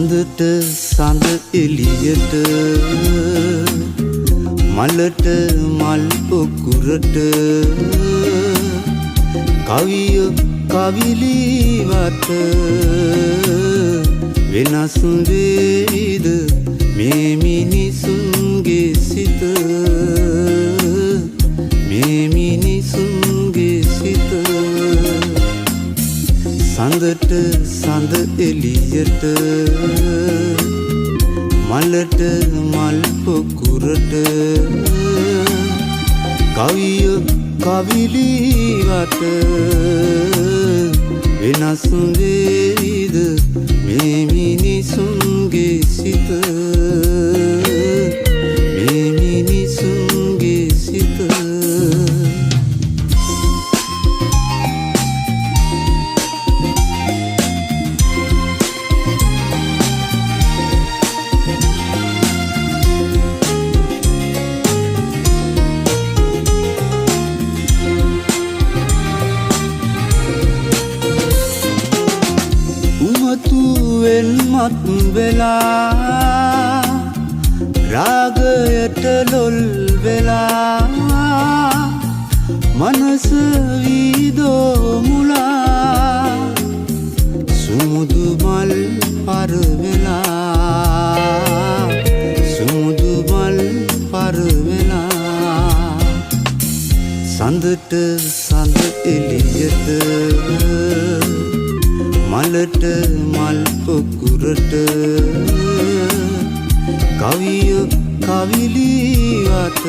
සඳට සඳ එළියට මලට මල් පොකුරට කවිය කවිලිවට වෙනස් වේද මේ මිනිසුන්ගේ සිත මේ මිනිසුන්ගේ සිත සඳට සඳ එළියට මලට මල් පොකුරට කවිය කවිලිවට වෙනස් වේද මේ මිනිසුන්ගේ සිත මේ මිනිසුන්ගේ සිත මත් වෙලා රාගයට ලොල් වෙලා මනස වීදෝ මුලා සුමුදු මල් පර වෙලා සුමුදු මල් පර වෙලා සඳට සඳ එළියට මලට මල් පොකුරට කවිය කවිලිවට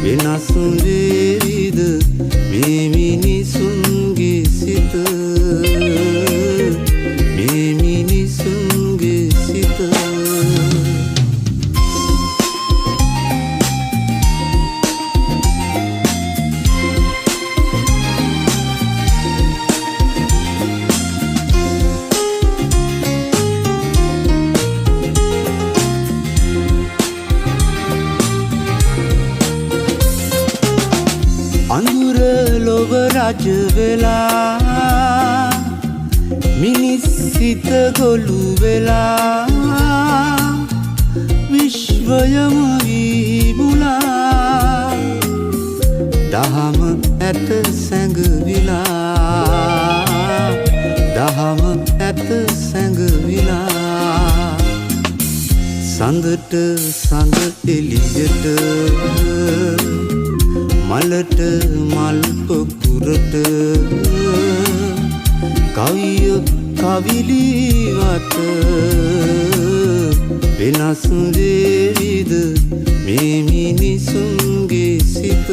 වෙනස් වේද මේ මිනිසුන්ගේ සිත මේ මිනිසුන්ගේ සිත අඳුර ලොව රජ වෙලා මිනිස් සිත ගොළු වෙලා විශ්වයම විමුලා දහම ඇත සැඟවිලා දහම ඇත සැඟවිලා සඳට සඳ එළියට මලට මල් පොකුරට කවිය කවිලිවට වෙනස් වේද මේ මිනිසුන්ගේ සිත